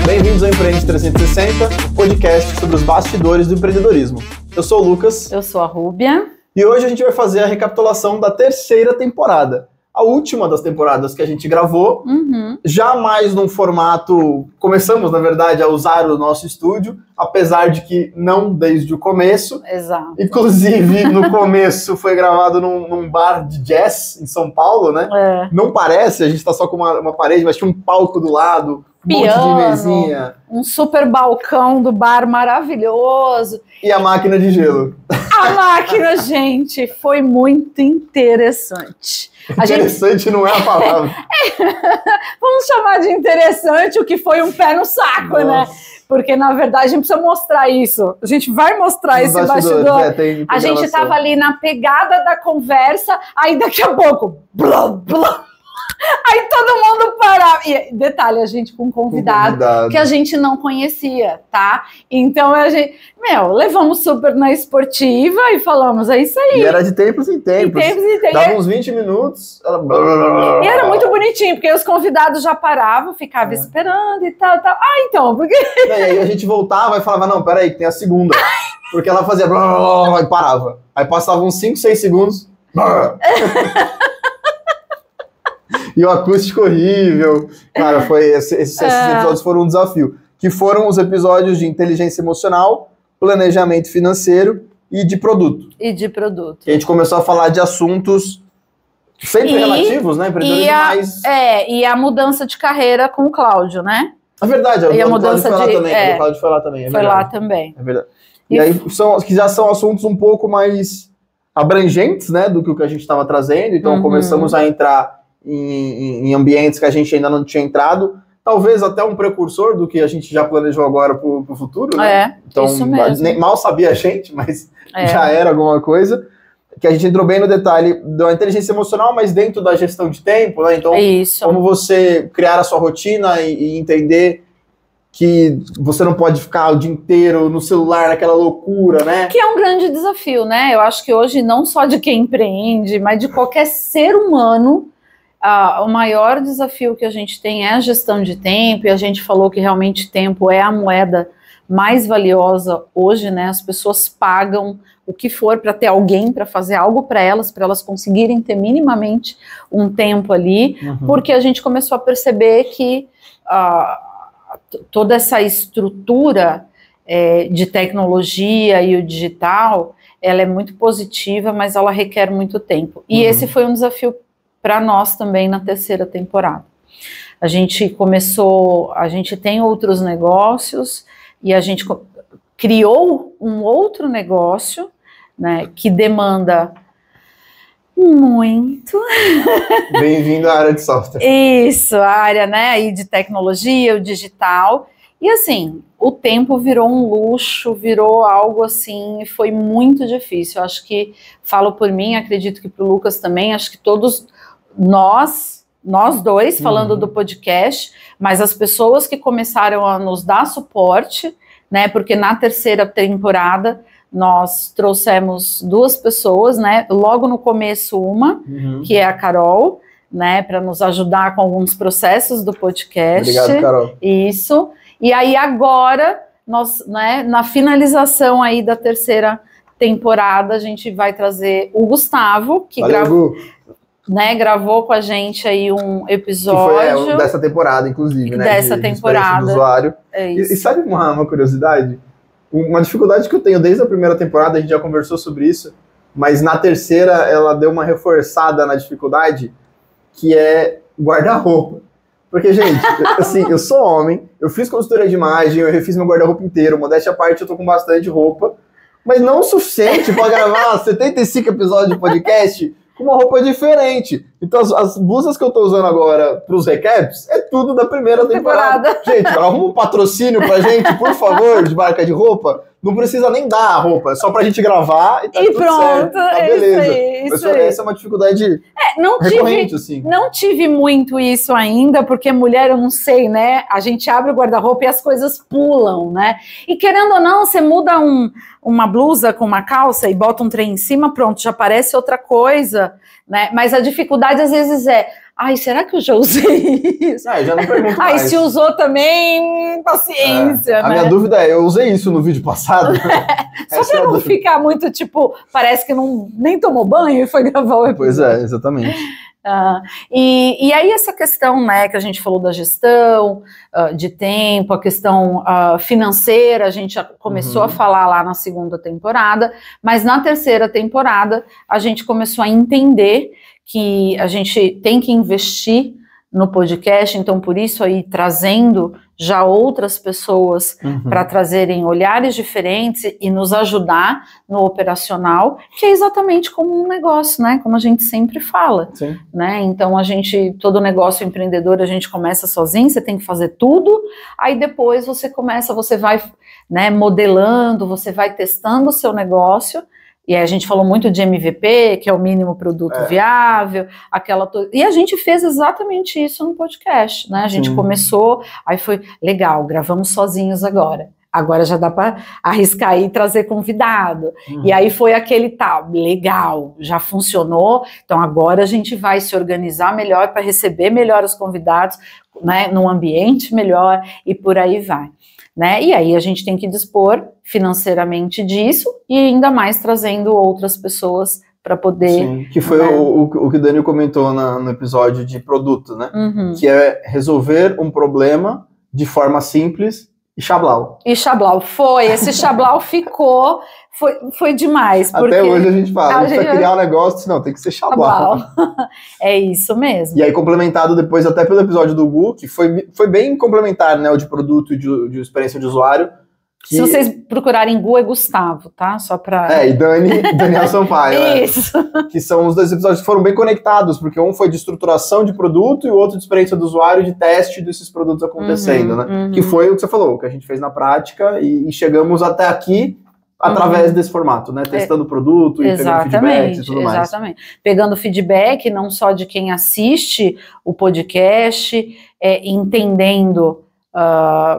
Bem-vindos ao Empreende 360, o podcast sobre os bastidores do empreendedorismo. Eu sou o Lucas. Eu sou a Rúbia. E hoje a gente vai fazer a recapitulação da terceira temporada. A última das temporadas que a gente gravou, já mais num formato... Começamos, na verdade, a usar o nosso estúdio, apesar de que não desde o começo. Exato. Inclusive, no começo foi gravado num bar de jazz em São Paulo, né? É. Não parece, a gente tá só com uma parede, mas tinha um palco do lado, Piano, monte de mesinha. Um super balcão do bar maravilhoso. E a máquina de gelo. A máquina, gente, foi muito interessante. Interessante não é a palavra. Vamos chamar de interessante o que foi um pé no saco, né? Porque, na verdade, a gente precisa mostrar isso. A gente vai mostrar esse bastidor. Tem a gente estava ali na pegada da conversa, aí daqui a pouco... Blá, blá. Aí todo mundo parava. E detalhe, a gente com um convidado que a gente não conhecia, tá? Então a gente, levamos super na esportiva e falamos, é isso aí. E era de tempos em tempos. Dava uns 20 minutos. E era muito bonitinho, porque os convidados já paravam, ficavam esperando e tal. Ah, então, porque... E aí a gente voltava e falava, não, peraí, tem a segunda. Porque ela fazia e parava. Aí passavam uns 5, 6 segundos. E o acústico horrível. Cara, esses episódios foram um desafio. Que foram os episódios de inteligência emocional, planejamento financeiro e de produto. Que a gente começou a falar de assuntos sempre relativos, né? E a mudança de carreira com o Cláudio, né? É verdade, a mudança o Cláudio foi lá também. Foi lá também. É verdade. E aí que já são assuntos um pouco mais abrangentes, né? Do que o que a gente estava trazendo. Então começamos a entrar em ambientes que a gente ainda não tinha entrado, talvez até um precursor do que a gente já planejou agora para o futuro, né? Então, isso mesmo. Mal sabia a gente, mas já era alguma coisa, que a gente entrou bem no detalhe da inteligência emocional, mas dentro da gestão de tempo, né? Então, como você criar a sua rotina e entender que você não pode ficar o dia inteiro no celular, naquela loucura, né? Que é um grande desafio, né? Eu acho que hoje, não só de quem empreende, mas de qualquer ser humano, o maior desafio que a gente tem é a gestão de tempo, e a gente falou que realmente tempo é a moeda mais valiosa hoje, né? As pessoas pagam o que for para ter alguém para fazer algo para elas conseguirem ter minimamente um tempo ali, porque a gente começou a perceber que toda essa estrutura de tecnologia e o digital, ela é muito positiva, mas ela requer muito tempo. E esse foi um desafio para nós também na terceira temporada. A gente tem outros negócios e a gente criou um outro negócio, né, que demanda muito. Bem-vindo à área de software. Isso, a área, né, aí de tecnologia, o digital. E assim, o tempo virou um luxo, virou algo assim, foi muito difícil. Eu acho que, falo por mim, acredito que para o Lucas também, acho que todos nós dois, falando do podcast, mas as pessoas que começaram a nos dar suporte, né, porque na terceira temporada nós trouxemos 2 pessoas, né, logo no começo que é a Carol, né, para nos ajudar com alguns processos do podcast. Obrigado, Carol. Isso. E aí agora, nós, né, na finalização aí da terceira temporada, a gente vai trazer o Gustavo, que gravou com a gente aí um episódio. Que foi dessa temporada, inclusive, né? Dessa temporada. Do usuário. Isso. E sabe uma curiosidade? Uma dificuldade que eu tenho desde a primeira temporada, a gente já conversou sobre isso, mas na terceira ela deu uma reforçada na dificuldade, que é guarda-roupa. Porque, gente, assim, eu sou homem, eu fiz consultoria de imagem, eu refiz meu guarda-roupa inteiro, modéstia à parte, eu tô com bastante roupa, mas não o suficiente para gravar 75 episódios de podcast com uma roupa diferente. Então as blusas que eu tô usando agora pros recaps é tudo da primeira temporada. Gente, arruma um patrocínio pra gente, por favor, de marca de roupa. Não precisa nem dar a roupa, é só pra gente gravar e tá tudo pronto, certo. Tá beleza. Isso aí. Essa é uma dificuldade recorrente, assim. Não tive muito isso ainda, porque mulher, eu não sei, né? A gente abre o guarda-roupa e as coisas pulam, né? E querendo ou não, você muda uma blusa com uma calça e bota um trem em cima, pronto, já parece outra coisa, né? Mas a dificuldade às vezes é, ai, será que eu já usei isso? Eu já não pergunto ai, mais. se usou também, paciência, A né? minha dúvida é, eu usei isso no vídeo passado? Só pra não ficar muito, tipo, parece que nem tomou banho e foi gravar o episódio. Pois é, exatamente. E aí essa questão, né, que a gente falou da gestão de tempo, a questão financeira, a gente já começou a falar lá na segunda temporada, mas na terceira temporada a gente começou a entender que a gente tem que investir no podcast, então por isso aí trazendo já outras pessoas para trazerem olhares diferentes e nos ajudar no operacional, que é exatamente como um negócio, né? Como a gente sempre fala, né? Então todo negócio empreendedor a gente começa sozinho, você tem que fazer tudo, aí depois você vai, né, modelando, você vai testando o seu negócio. E aí a gente falou muito de MVP, que é o mínimo produto viável, e a gente fez exatamente isso no podcast, né? A gente começou, aí foi legal, gravamos sozinhos agora. Agora já dá para arriscar e trazer convidado. E aí foi aquele legal, já funcionou, então agora a gente vai se organizar melhor para receber melhor os convidados, né, num ambiente melhor e por aí vai. Né? E aí a gente tem que dispor financeiramente disso e ainda mais trazendo outras pessoas para poder... Sim, que foi o que o Daniel comentou no episódio de produto, né? Que é resolver um problema de forma simples e chablau. Esse chablau ficou, foi demais. Porque até hoje a gente fala, a gente precisa criar um negócio, não, tem que ser chablau. É isso mesmo. E aí complementado depois até pelo episódio do Gu, que foi bem complementar, né, o de produto e de experiência de usuário. Se vocês procurarem Gu, é Gustavo, tá? Só pra... e Daniel Sampaio. Isso. Que são os dois episódios que foram bem conectados, porque um foi de estruturação de produto e o outro de experiência do usuário, de teste desses produtos acontecendo, né? Que foi o que você falou, o que a gente fez na prática e chegamos até aqui através desse formato, né? Testando o produto e pegando feedback e tudo mais. Exatamente. Pegando feedback, não só de quem assiste o podcast, entendendo...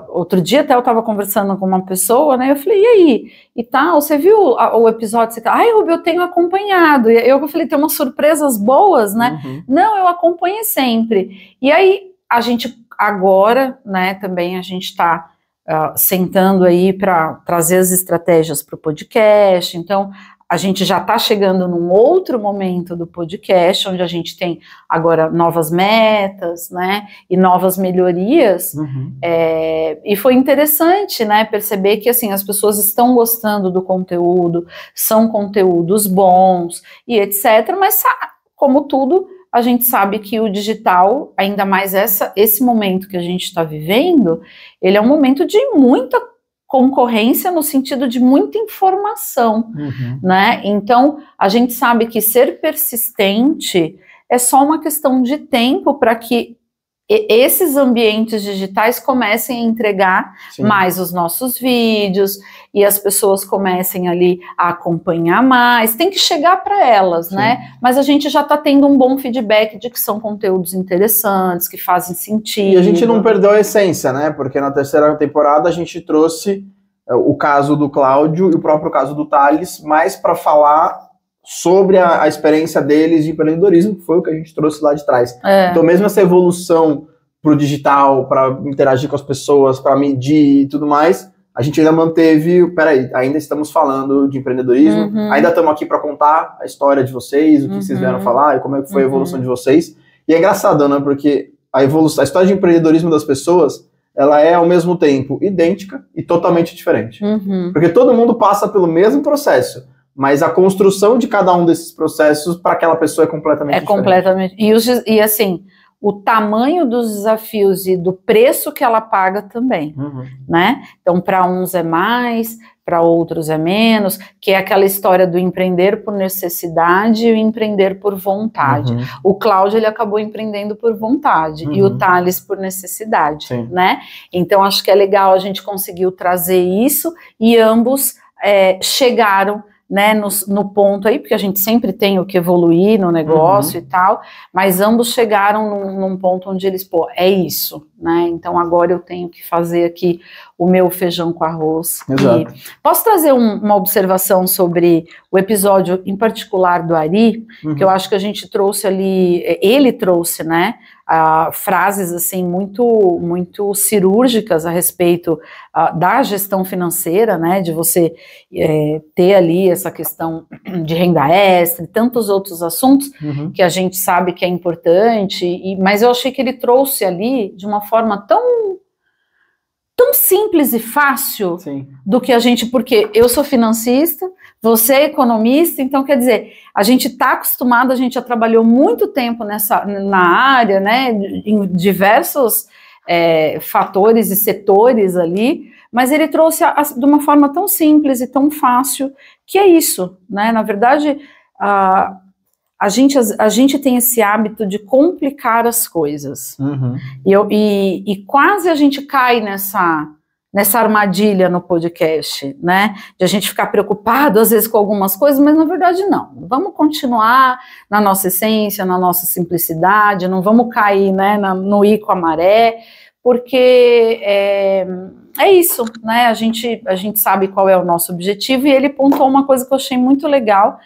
outro dia até eu estava conversando com uma pessoa, né, eu falei, e aí, e tal, você viu o episódio? Ai, eu tenho acompanhado, e eu falei, tem umas surpresas boas, né, não, eu acompanho sempre, e aí a gente agora, né, também a gente está sentando aí para trazer as estratégias para o podcast, então a gente já está chegando num outro momento do podcast, onde a gente tem agora novas metas, né, e novas melhorias, e foi interessante, né, perceber que, assim, as pessoas estão gostando do conteúdo, são conteúdos bons, e etc., mas, como tudo, a gente sabe que o digital, ainda mais esse momento que a gente está vivendo, ele é um momento de muita concorrência no sentido de muita informação, né? Então, a gente sabe que ser persistente é só uma questão de tempo para que esses ambientes digitais comecem a entregar mais os nossos vídeos e as pessoas comecem ali a acompanhar mais, tem que chegar para elas, né? Mas a gente já está tendo um bom feedback de que são conteúdos interessantes, que fazem sentido. E a gente não perdeu a essência, né? Porque na terceira temporada a gente trouxe o caso do Cláudio e o próprio caso do Thales, mais para falar sobre a experiência deles de empreendedorismo, que foi o que a gente trouxe lá de trás. Então, mesmo essa evolução para o digital, para interagir com as pessoas, para medir e tudo mais, a gente ainda manteve, peraí, ainda estamos falando de empreendedorismo, ainda estamos aqui para contar a história de vocês, o que vocês vieram falar e como é que foi a evolução de vocês. E é engraçado, né, porque a história de empreendedorismo das pessoas, ela é ao mesmo tempo idêntica e totalmente diferente. Porque todo mundo passa pelo mesmo processo, mas a construção de cada um desses processos para aquela pessoa é completamente diferente. Completamente. E assim, o tamanho dos desafios e do preço que ela paga também, né? Então, para uns é mais, para outros é menos, que é aquela história do empreender por necessidade e o empreender por vontade. O Cláudio, ele acabou empreendendo por vontade e o Thales por necessidade, né? Então, acho que é legal, a gente conseguiu trazer isso e ambos chegaram, né, no ponto aí, porque a gente sempre tem o que evoluir no negócio e tal, mas ambos chegaram num ponto onde eles, é isso, né, então agora eu tenho que fazer aqui o meu feijão com arroz. Exato. E posso trazer uma observação sobre o episódio em particular do Ari, que eu acho que a gente trouxe ali, ele trouxe, né, frases assim muito cirúrgicas a respeito da gestão financeira, né, de você ter ali essa questão de renda extra e tantos outros assuntos que a gente sabe que é importante, mas eu achei que ele trouxe ali de uma forma tão simples e fácil. Sim. Do que a gente, porque eu sou financista, você é economista, então quer dizer, a gente está acostumado, a gente já trabalhou muito tempo na área, né, em diversos fatores e setores ali, mas ele trouxe de uma forma tão simples e tão fácil, que é isso, né, na verdade, a gente tem esse hábito de complicar as coisas, e quase a gente cai nessa armadilha no podcast, né, de a gente ficar preocupado às vezes com algumas coisas, mas na verdade não, vamos continuar na nossa essência, na nossa simplicidade, não vamos cair, né, no ir com a maré, porque é isso, né, a gente sabe qual é o nosso objetivo, e ele pontuou uma coisa que eu achei muito legal,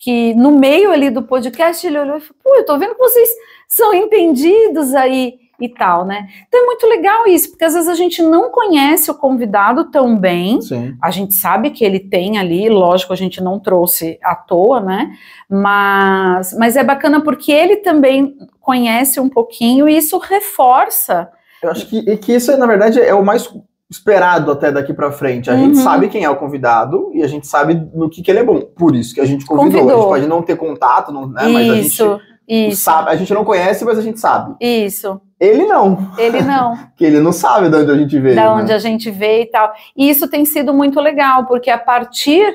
que no meio ali do podcast ele olhou e falou, pô, eu tô vendo que vocês são entendidos aí, e tal, né? Então é muito legal isso, porque às vezes a gente não conhece o convidado tão bem. Sim. A gente sabe que ele tem ali, lógico, a gente não trouxe à toa, né? Mas é bacana porque ele também conhece um pouquinho e isso reforça. Eu acho que isso, na verdade, é o mais esperado até daqui pra frente. A gente sabe quem é o convidado e a gente sabe no que ele é bom. Por isso que a gente convidou. A gente pode não ter contato, não, né? Mas a gente sabe, a gente não conhece, mas a gente sabe. Isso. Ele não. Ele não. Porque ele não sabe de onde a gente veio. Da onde a gente veio e tal. E isso tem sido muito legal, porque a partir,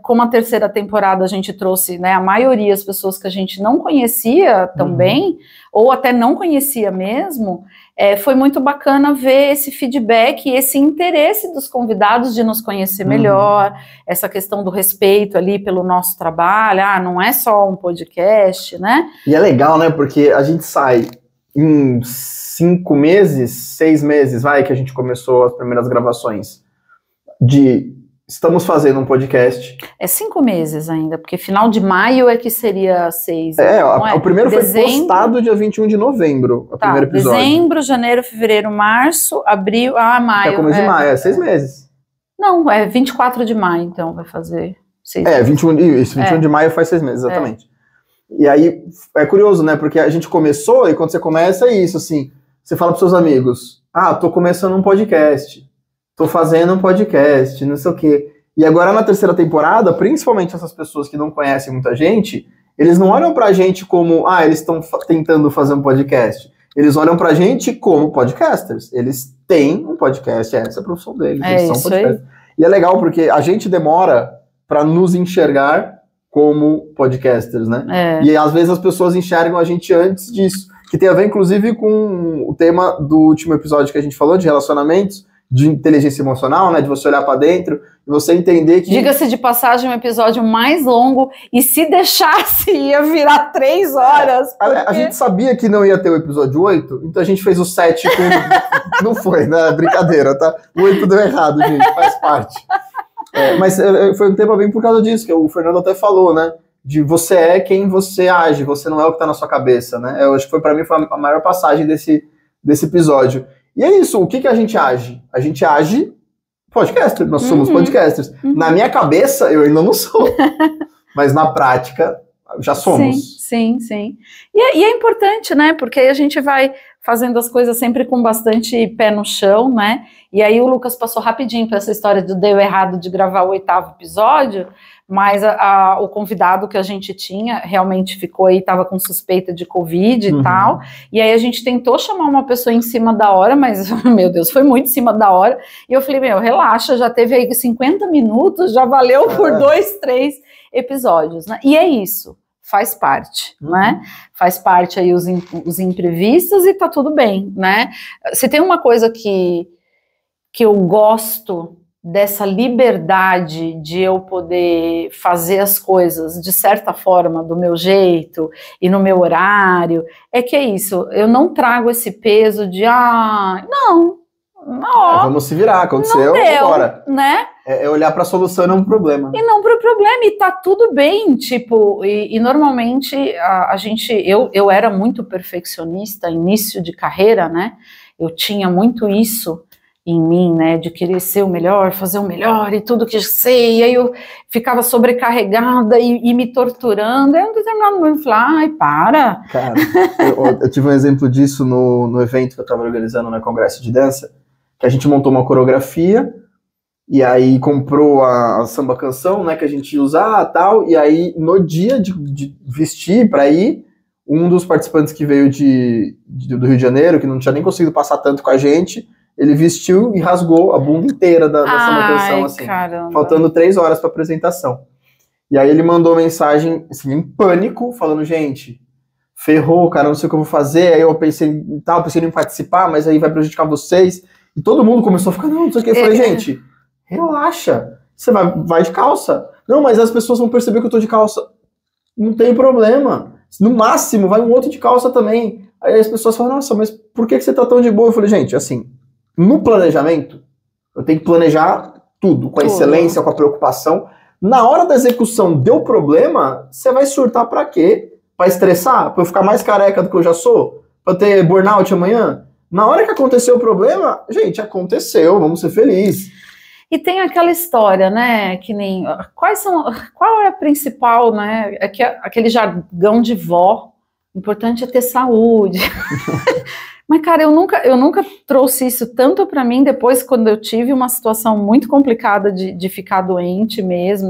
como a terceira temporada a gente trouxe, né, a maioria das pessoas que a gente não conhecia tão bem, ou até não conhecia mesmo, foi muito bacana ver esse feedback e esse interesse dos convidados de nos conhecer melhor, essa questão do respeito ali pelo nosso trabalho, não é só um podcast, né? E é legal, né, porque a gente sai em 5 meses, 6 meses, que a gente começou as primeiras gravações, estamos fazendo um podcast. É 5 meses ainda, porque final de maio é que seria 6. O primeiro foi postado dia 21 de novembro, o primeiro episódio. Dezembro, janeiro, fevereiro, março, abril, maio. Começo de maio, 6 meses. Não, é 24 de maio, então vai fazer 6 meses. 21 de maio faz 6 meses, exatamente. E aí, é curioso, né, porque a gente começou, e quando você começa é isso, assim, você fala pros seus amigos, tô começando um podcast, tô fazendo um podcast, não sei o quê. E agora na terceira temporada, principalmente essas pessoas que não conhecem muita gente, eles não olham pra gente como, eles estão tentando fazer um podcast. Eles olham pra gente como podcasters. Eles têm um podcast, essa é a profissão deles, eles são podcasters. E é legal porque a gente demora pra nos enxergar como podcasters, né? E às vezes as pessoas enxergam a gente antes disso, que tem a ver inclusive com o tema do último episódio que a gente falou, de relacionamentos, de inteligência emocional, né, de você olhar pra dentro e você entender que... Diga-se de passagem, um episódio mais longo, e se deixasse ia virar 3 horas. Porque... A gente sabia que não ia ter o episódio 8, então a gente fez o 7 com... Não foi, né, brincadeira, tá? O 8 deu errado, gente, faz parte. Mas foi um tema bem por causa disso, que o Fernando até falou, né, de você é quem você age, você não é o que tá na sua cabeça, né? Eu acho que pra mim foi a maior passagem desse episódio. E é isso, o que a gente age? A gente age podcaster, nós somos podcasters. Na minha cabeça, eu ainda não sou. Mas na prática, já somos. Sim. E é importante, né? Porque aí a gente vai fazendo as coisas sempre com bastante pé no chão, né? E aí o Lucas passou rapidinho para essa história do deu errado de gravar o 8º episódio, mas o convidado que a gente tinha realmente ficou aí, estava com suspeita de Covid e tal, e aí a gente tentou chamar uma pessoa em cima da hora, mas, meu Deus, foi muito em cima da hora, e eu falei, relaxa, já teve aí 50 minutos, já valeu por 2, 3 episódios, né? E é isso, faz parte, né? Faz parte aí os imprevistos e tá tudo bem, né? Se tem uma coisa que eu gosto dessa liberdade de eu poder fazer as coisas de certa forma, do meu jeito e no meu horário, é que é isso, eu não trago esse peso de, não, Vamos se virar, aconteceu, agora. Né? É olhar para a solução e não para o problema. E não para o problema, e tá tudo bem, tipo, e normalmente a gente, eu era muito perfeccionista, início de carreira, né, eu tinha muito isso em mim, né, de querer ser o melhor, fazer o melhor e tudo que sei, e aí eu ficava sobrecarregada e me torturando, aí em um determinado momento eu falei, ai, para. Cara, eu tive um exemplo disso no evento que eu estava organizando na Congresso de Dança, que a gente montou uma coreografia, e aí comprou a samba canção, né, que a gente ia usar e tal, e aí no dia de vestir para ir, um dos participantes que veio do Rio de Janeiro, que não tinha nem conseguido passar tanto com a gente, ele vestiu e rasgou a bunda inteira da samba canção, assim, caramba. faltando 3 horas para apresentação. E aí ele mandou mensagem, assim, em pânico, falando, gente, ferrou, cara, não sei o que eu vou fazer, aí eu pensei em participar, mas aí vai prejudicar vocês, e todo mundo começou a ficar, não sei o que, eu falei, gente, relaxa, você vai de calça. Não, mas as pessoas vão perceber que eu tô de calça. Não tem problema, no máximo vai um outro de calça também. Aí as pessoas falam, nossa, mas por que você tá tão de boa? Eu falei, gente, assim, no planejamento, eu tenho que planejar tudo, com a excelência, com a preocupação. Na hora da execução deu problema, você vai surtar pra quê? Pra estressar? Pra eu ficar mais careca do que eu já sou? Pra ter burnout amanhã? Na hora que aconteceu o problema, gente, aconteceu, vamos ser felizes. E tem aquela história, né, que nem, qual é a principal, né, aquele jargão de vó, o importante é ter saúde. Mas, cara, eu nunca trouxe isso tanto para mim depois, quando eu tive uma situação muito complicada de ficar doente mesmo,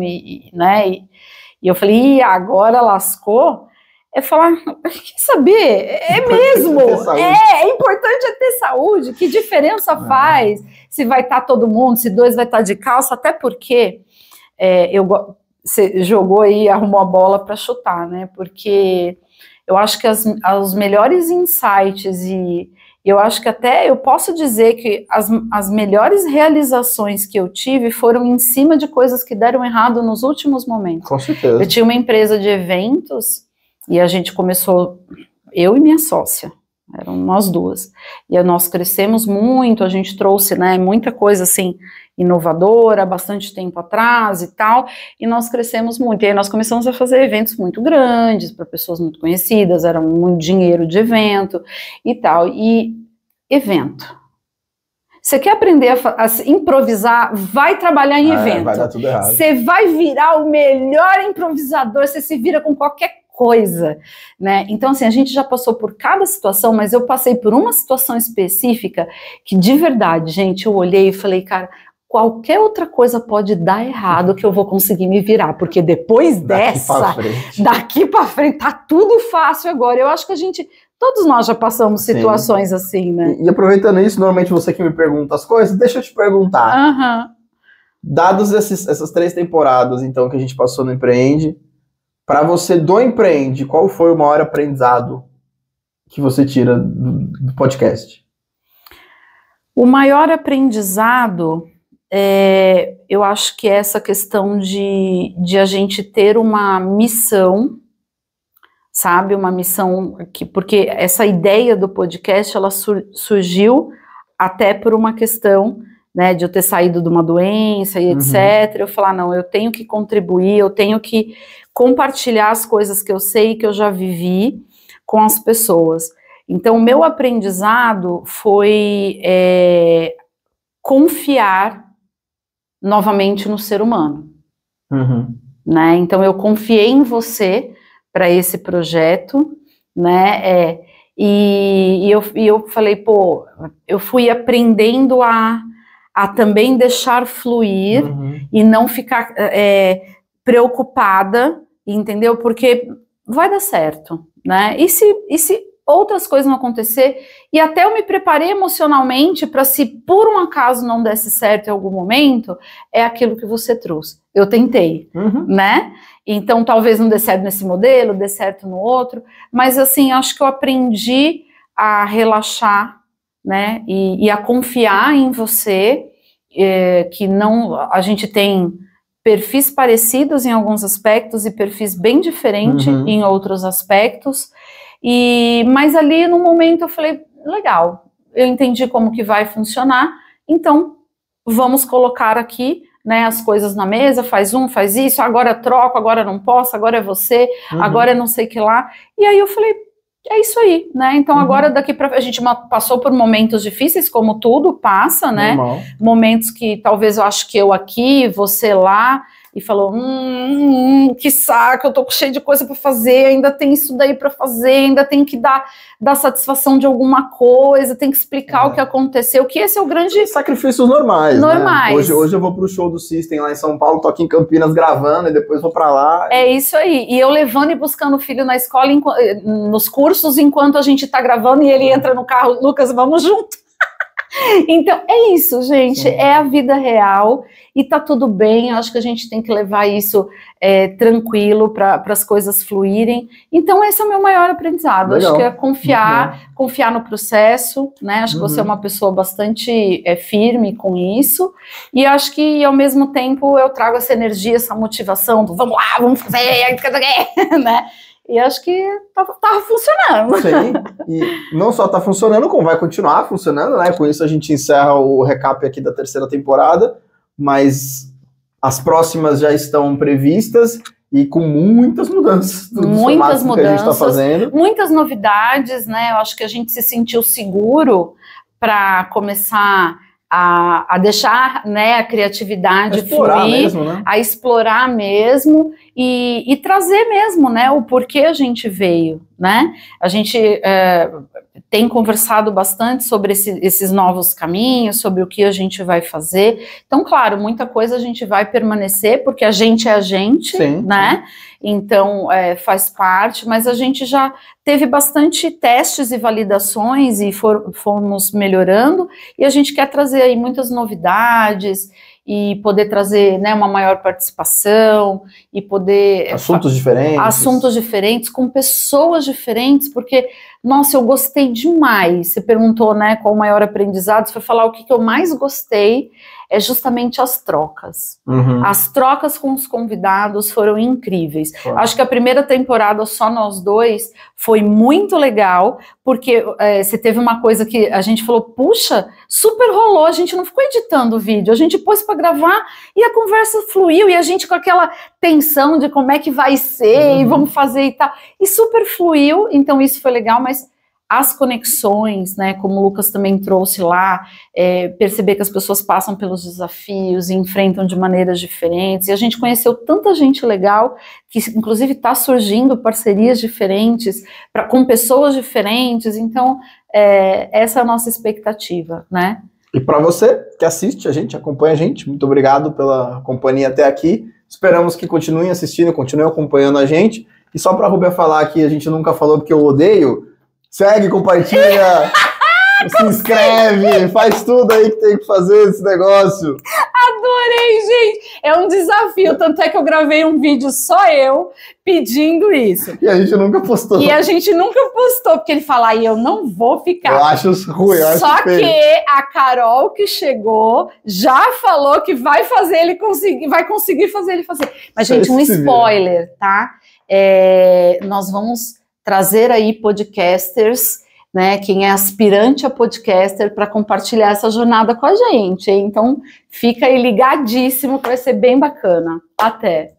né, e eu falei, agora lascou. É falar, quer saber? É mesmo, é importante ter saúde, que diferença faz se vai estar todo mundo, se 2 vai estar de calça, até porque você jogou aí, arrumou a bola para chutar, né, porque eu acho que os melhores insights e eu acho que até eu posso dizer que as melhores realizações que eu tive foram em cima de coisas que deram errado nos últimos momentos. Com certeza. Eu tinha uma empresa de eventos e a gente começou, eu e minha sócia, eram nós duas, e nós crescemos muito, a gente trouxe, né, muita coisa assim, inovadora, bastante tempo atrás e tal, e nós crescemos muito, e aí nós começamos a fazer eventos muito grandes, para pessoas muito conhecidas, era muito dinheiro de evento e tal, e evento. Você quer aprender a improvisar, vai trabalhar em evento. Vai dar tudo errado. Você vai virar o melhor improvisador, você se vira com qualquer coisa, né? Então, assim, a gente já passou por cada situação, mas eu passei por uma situação específica que, de verdade, gente, eu olhei e falei, cara, qualquer outra coisa pode dar errado que eu vou conseguir me virar, porque depois daqui pra frente, tá tudo fácil agora. Eu acho que todos nós já passamos situações assim, né? E aproveitando isso, normalmente você que me pergunta as coisas, deixa eu te perguntar. Dados essas 3 temporadas, então, que a gente passou no Empreende, para você do Empreende, qual foi o maior aprendizado que você tira do podcast? O maior aprendizado, eu acho que é essa questão de a gente ter uma missão, sabe? Uma missão, porque essa ideia do podcast, ela surgiu até por uma questão, né, de eu ter saído de uma doença e etc. Eu falar, não, eu tenho que contribuir, eu tenho que compartilhar as coisas que eu sei, que eu já vivi com as pessoas. Então, o meu aprendizado foi confiar novamente no ser humano. Né? Então, eu confiei em você para esse projeto, né? E eu falei, pô, eu fui aprendendo a também deixar fluir e não ficar preocupada, entendeu? Porque vai dar certo, né? E se outras coisas não acontecer, e até eu me preparei emocionalmente para, se por um acaso não desse certo em algum momento, é aquilo que você trouxe. Eu tentei, né? Então talvez não dê certo nesse modelo, dê certo no outro, mas assim, acho que eu aprendi a relaxar, né? E a confiar em você, que não, a gente tem perfis parecidos em alguns aspectos e perfis bem diferentes em outros aspectos. Mas ali no momento eu falei, legal, eu entendi como que vai funcionar, então vamos colocar aqui, né, as coisas na mesa, faz faz isso, agora troco, agora não posso, agora é você, agora é não sei o que lá. E aí eu falei, é isso aí, né? Então agora daqui pra... A gente passou por momentos difíceis, como tudo passa, né? Normal. Momentos que talvez eu acho que eu aqui, você lá, e falou, que saco, eu tô cheio de coisa para fazer, ainda tem isso daí para fazer, ainda tem que dar satisfação de alguma coisa, tem que explicar o que aconteceu, que esse é o grande... Sacrifícios normais, né? Hoje eu vou pro show do System lá em São Paulo, tô aqui em Campinas gravando, e depois vou para lá. É isso aí, e eu levando e buscando o filho na escola, nos cursos, enquanto a gente tá gravando, e ele entra no carro, Lucas, vamos junto. Então, é isso, gente, é a vida real e tá tudo bem, eu acho que a gente tem que levar isso tranquilo para as coisas fluírem. Então, esse é o meu maior aprendizado. Legal. Acho que é confiar no processo, né? Acho que você é uma pessoa bastante firme com isso, e acho que, ao mesmo tempo, eu trago essa energia, essa motivação do vamos lá, vamos fazer, né? E acho que tá funcionando. Sim, e não só tá funcionando, como vai continuar funcionando, né? Com isso a gente encerra o recap aqui da terceira temporada, mas as próximas já estão previstas e com muitas mudanças. Muitas mudanças, que a gente tá fazendo. Muitas novidades, né? Eu acho que a gente se sentiu seguro para começar a deixar, né, a criatividade fluir, mesmo, né? a explorar mesmo e trazer mesmo, né, o porquê a gente veio, né? A gente tem conversado bastante sobre esses novos caminhos, sobre o que a gente vai fazer. Então, claro, muita coisa a gente vai permanecer, porque a gente é a gente, né? Então, faz parte, mas a gente já teve bastante testes e validações e fomos melhorando, e a gente quer trazer aí muitas novidades e poder trazer, né, uma maior participação e poder... Assuntos diferentes, com pessoas diferentes, porque, nossa, eu gostei demais. Você perguntou, né, qual o maior aprendizado, você foi falar o que eu mais gostei, é justamente as trocas. As trocas com os convidados foram incríveis. Acho que a primeira temporada, só nós dois, foi muito legal, porque você teve uma coisa que a gente falou, puxa, super rolou, a gente não ficou editando o vídeo, a gente pôs para gravar e a conversa fluiu, e a gente com aquela tensão de como é que vai ser, e vamos fazer e tal, e super fluiu, então isso foi legal, mas as conexões, né, como o Lucas também trouxe lá, perceber que as pessoas passam pelos desafios e enfrentam de maneiras diferentes, e a gente conheceu tanta gente legal, que inclusive está surgindo parcerias diferentes, com pessoas diferentes, então essa é a nossa expectativa, né? E para você que assiste a gente, acompanha a gente, muito obrigado pela companhia até aqui, esperamos que continuem assistindo, continuem acompanhando a gente, e só para a Rúbia falar que a gente nunca falou porque eu odeio, segue, compartilha, se inscreve, faz tudo aí que tem que fazer esse negócio. Adorei, gente! É um desafio, tanto é que eu gravei um vídeo só eu pedindo isso. E a gente nunca postou. Porque ele fala, eu não vou ficar. Eu acho ruim, eu acho Só que a Carol que chegou já falou que vai fazer ele conseguir, vai conseguir fazer ele fazer. Mas, gente, um spoiler, tá? Nós vamos trazer aí podcasters, né, quem é aspirante a podcaster, para compartilhar essa jornada com a gente, hein? Então fica aí ligadíssimo que vai ser bem bacana. Até!